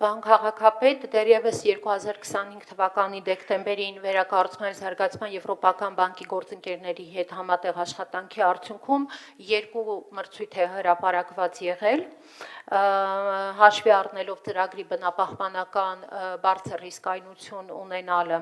Պարոն քաղաքապետ, դեռևս 2025 թվականի դեկտեմբերին վերակառուցման զարգացման Եվրոպական բանկի գործընկերների հետ համատեղ աշխատանքի արդյունքում երկու մրցույթ է հրապարակված եղել, հաշվի առնելով ծրագրի բնապահպանական բարձր ռիսկայնություն ունենալը,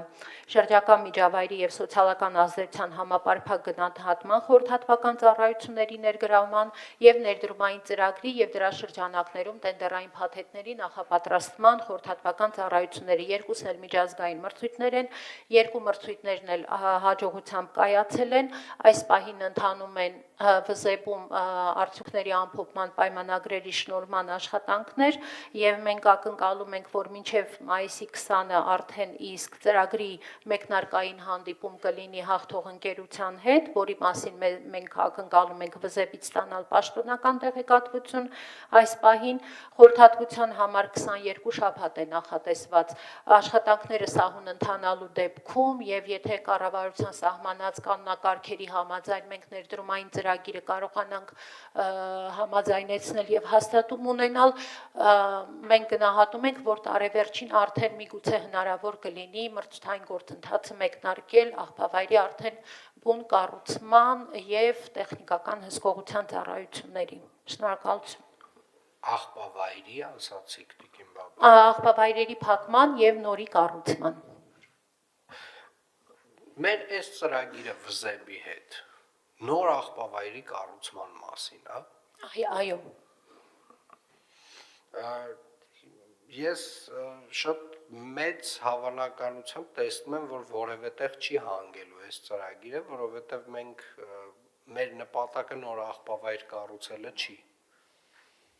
շրջակա միջավայրի և սոցիալական ազդեցության համապարփակ գնահատման խորհրդատվական ծառայությունների ներգրավման և ներդրումային ծրագրի և դրա շրջանակներում տենդերային փաթեթների նախապատրաստման խորհրդատվական ծառայությունների երկուսն էլ միջազգային մրցույթներ են, երկու մրցույթներն էլ հաջողությամբ կայացել են, այս պահին ընթանում են ՎԶԷ-ում արդյունքների ամփոփման պայմանագրերի շնորհման աշխատանքներ և մենք ակնկալում ենք, որ մինչև մայիսի 20-ը արդեն իսկ ծրագրի մեկնարկային հանդիպում կլինի հաղթող ընկերության հետ, որի մասին մենք ակնկալում ենք ՎԶԷ-ից ստանալ պաշտոնական տեղեկատվություն այս պահին, խորհրդատվության համար 22 շաբաթ է նախատեսված աշխատանքները սահուն ընթանալու դեպքում և եթե կառավարության սահմանած կանոնակարգերի համաձայն մենք ներդրումային ծրագիրը կարողանանք համաձայնեցնել և հաստատում ունենալ, մենք գնահատում ենք, որ տարեվերջին արդեն միգուցե հնարավոր կլինի մրցութային գործընթացը մեկնարկել աղբավայրի արդեն բուն կառուցման և տեխնիկական հսկողության ծառայությունների։ Շնորհակալություն։ Աղբավայրի ասացիք Տիկին Բաբա։ Աղբավայրերի փակման և նորի կառուցման։ Մեր այս ծրագիրը ՎԶԵ-ի հետ նոր աղբավայրի կառուցման մասին, Այո։ Ես շատ մեծ հավանականությամբ տեսնում եմ, որ որևէ տեղ չի հանգելու այս ծրագիրը, որովհետև մեր նպատակը նոր աղբավայր կառուցելը չի,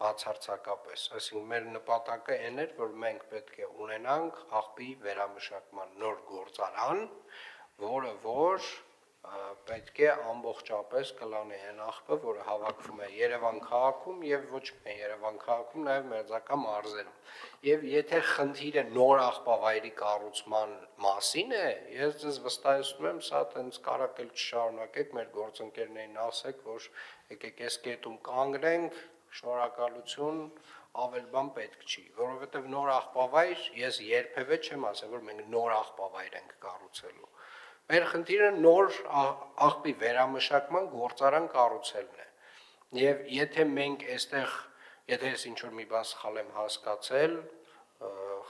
բացարձակապես, այսինքն մեր նպատակը այն էր, որ մենք պետք է ունենանք աղբի վերամշակման նոր գործարան, որը որ պետք է ամբողջապես կլանի այն աղբը, որը հավաքվում է Երևան քաղաքում և ոչ միայն Երևան քաղաքում, նաև մերձակա մարզերում։ Եվ եթե խնդիրը նոր աղբավայրի կառուցման մասին է, ես ձեզ վստահեցնում եմ, սա տենց կարակ էլ չշարունակեք, մեր գործընկերներին ասեք, որ եկեք այս կետում կանգնենք, շնորհակալություն, ավել բան պետք չի, որովհետև նոր աղբավայր, ես երբևէ չեմ ասել, որ մենք նոր աղբավայր ենք կառուցելու։ Մեր խնդիրը նոր աղբի վերամշակման գործարան կառուցելն է։ Եվ եթե մենք այստեղ, եթե ես ինչ-որ մի բան սխալ եմ հասկացել,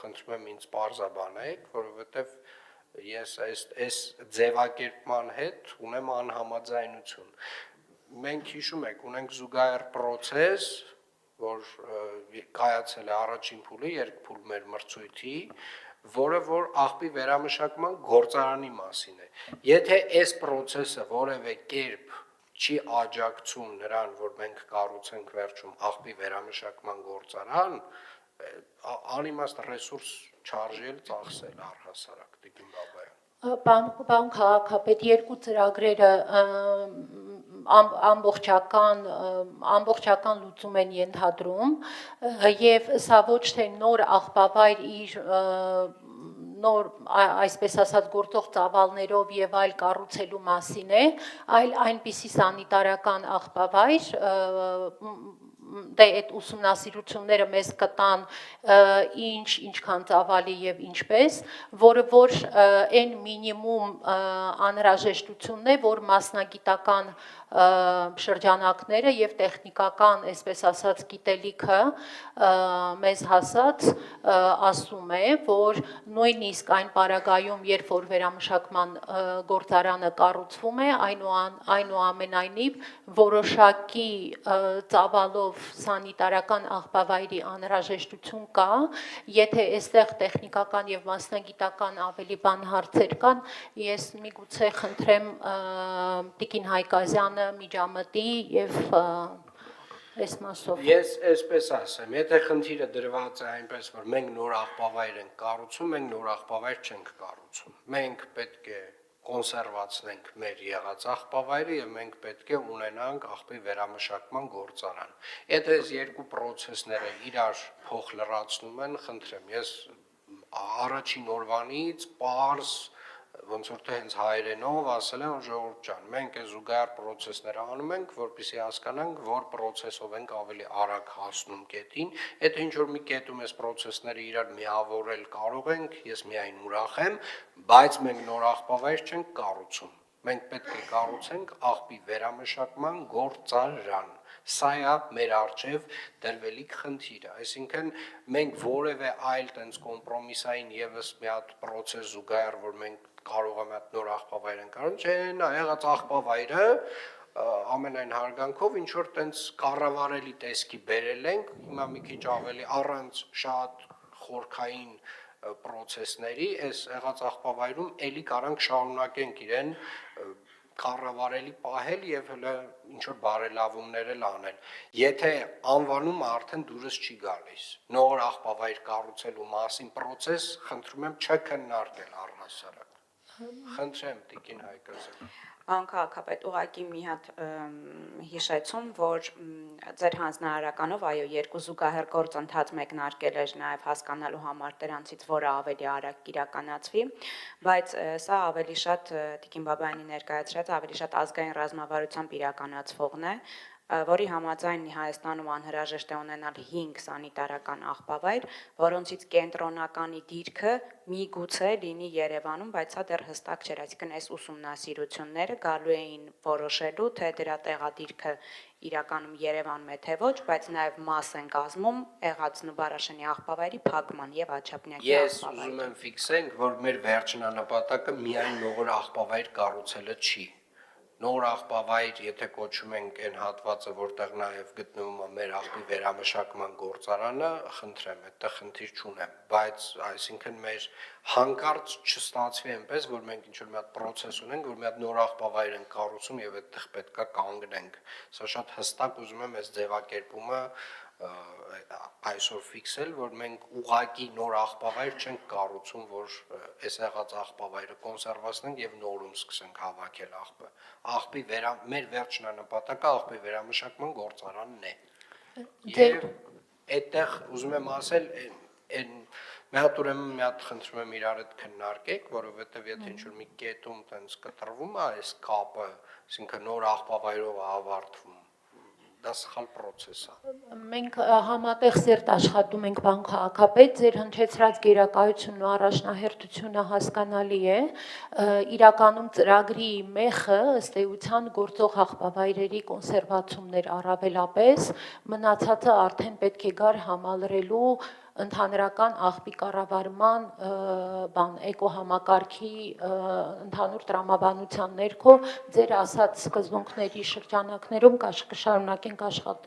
խնդրում եմ ինձ պարզաբանեք, որովհետև ես այս ձևակերպման հետ ունեմ անհամաձայնություն։ Մենք հիշում եք, ունենք զուգահեռ պրոցես, որ կայացել է առաջին փուլը, երկփուլ մեր մրցույթի, որը որ աղբի վերամշակման գործարանի մասին է։ Եթե այս պրոցեսը որևէ կերպ չի աջակցում նրան, որ մենք կառուցենք վերջում աղբի վերամշակման գործարան, անիմաստ ռեսուրս չարժի էլ ծախսել առհասարակ, Տիկին Բաբայան։ Պարոն քաղաքապետ, երկու ծրագրերը ամբողջական լուծում են ենթադրում և սա ոչ թե նոր աղբավայր իր նոր, այսպես ասած, գործող ծավալներով և այլ կառուցելու մասին է, այլ այնպիսի սանիտարական աղբավայր, դե այդ ուսումնասիրությունները մեզ կտան ինչքան ծավալի և ինչպես, որը որ այն մինիմում անհրաժեշտությունն է, որ մասնագիտական շրջանակները և տեխնիկական, այսպես ասած, գիտելիքը մեզ հասած ասում է, որ նույնիսկ այն պարագայում, երբ որ վերամշակման գործարանը կառուցվում է, այնուամենայնիվ որոշակի ծավալով սանիտարական աղբավայրի անհրաժեշտություն կա, եթե այստեղ տեխնիկական և մասնագիտական ավելի բան հարցեր կան, ես միգուցե խնդրեմ Տիկին Հայկազյանը միջամտի և այս մասով։ Ես այսպես ասեմ, եթե խնդիրը դրված է այնպես, որ մենք նոր աղբավայր ենք կառուցում, մենք նոր աղբավայր չենք կառուցում։ Մենք պետք է կոնսերվացնենք մեր եղած աղբավայրը և մենք պետք է ունենանք աղբի վերամշակման գործարան։ Եթե այս երկու պրոցեսները իրար փոխ լրացնում են, խնդրեմ, ես առաջին օրվանից պարզ ոնց որ թե հենց հայերենով ասել են, որ ժողովուրդ ջան, մենք այս զուգահեռ process-ները անում ենք, որպեսզի հասկանանք, որ process-ով ենք ավելի արագ հասնում կետին, եթե ինչ որ մի կետում այս process-ները իրար միավորել կարող ենք, ես միայն ուրախ եմ, բայց մենք նոր աղբավայր չենք կառուցում։ Մենք պետք է կառուցենք աղբի վերամշակման գործարան։ Սա է մեր առջև դրվելիք խնդիրը, այսինքն մենք որևէ այլ տենց կոմպրոմիսային եւս մի հատ process զուգահեռ, որ մենք կարող եմ այդ նոր աղբավայր ենք արում, չէ, նա եղած աղբավայրը ամենայն հարգանքով ինչ որ տենց կառավարելի տեսքի բերել ենք, հիմա մի քիչ ավելի առանց շատ խորքային process-ների, այս եղած աղբավայրում էլի կարանք շարունակենք իրեն կառավարելի պահել եւ հələ ինչ որ բարելավումներ էլ անել։ Եթե անվանումը արդեն դուրս չի գալիս, նոր աղբավայր կառուցելու մասին process, խնդրում եմ չքննարկել առհասարակ։ Խնդրեմ Տիկին Հայկազյան։ Պարոն քաղաքապետ, ուղղակի մի հատ հիշեցում, որ ձեր հանձնարարականով այո երկու զուգահեռ գործընթաց մեկնարկել էր նաև հասկանալու համար դրանցից որը ավելի արագ իրականացվի, բայց սա ավելի շատ Տիկին Բաբայանի ներկայացրած ավելի շատ ազգային ռազմավարությամբ իրականացվողն է, որի համաձայն Հայաստանում անհրաժեշտ է ունենալ 5 սանիտարական աղբավայր, որոնցից կենտրոնականի դիրքը միգուցե լինի Երևանում, բայց սա դեռ հստակ չէր, այսինքն այս ուսումնասիրությունները գալու էին որոշելու, թե դրա տեղադիրքը իրականում Երևանում է թե ոչ, բայց նաև մաս են կազմում Եղածնու Բարաշենի աղբավայրի փակման եւ Աչափնյակի Ես աղբավայրի։ ուզում եմ ֆիքսենք, որ մեր վերջնանպատակը միայն նոր աղբավայր կառուցելը չի։ Նոր աղբավայր, եթե կոչում ենք այն հատվածը, որտեղ նաև գտնվում է մեր աղբի վերամշակման գործարանը, խնդրեմ, այդտեղ խնդիր չունեմ, բայց այսինքն մեր հանկարծ չստացվի այնպես, որ մենք ինչ-որ մի հատ process ունենք, որ մի հատ նոր աղբավայր ենք կառուցում եւ այդտեղ պետքա կանգնենք։ Սա շատ հստակ ուզում եմ այս ձևակերպումը այսօր ֆիքսել, որ մենք ուղակի նոր աղբավայր չենք կառուցում, որ այս եղած աղբավայրը կոնսերվացնենք եւ նորում սկսենք հավաքել աղբը։ Աղբի մեր վերջնանպատակը աղբի վերամշակման գործարանն է։ Եվ այդտեղ ուզում եմ ասել, այն մի հատ ուրեմն մի հատ խնդրում եմ իրար հետ քննարկեք, որովհետեւ եթե ինչ-որ մի կետում տենց կտրվում է այս կապը, այսինքն նոր աղբավայրով է ավարտվում, դա սխալ process է։ Մենք համատեղ սերտ աշխատում ենք բան քաղաքապետ, ձեր հնչեցրած գերակայությունն ու առաջնահերթությունը հասկանալի է, իրականում ծրագրի մեխը ըստ էության գործող աղբավայրերի կոնսերվացումներ առավելապես, մնացածը արդեն պետք է գար համալրելու ընդհանրական աղբի կառավարման էկոհամակարգի ընդհանուր տրամաբանության ներքո ձեր ասած սկզբունքների շրջանակներում կշարունակենք աշխատել։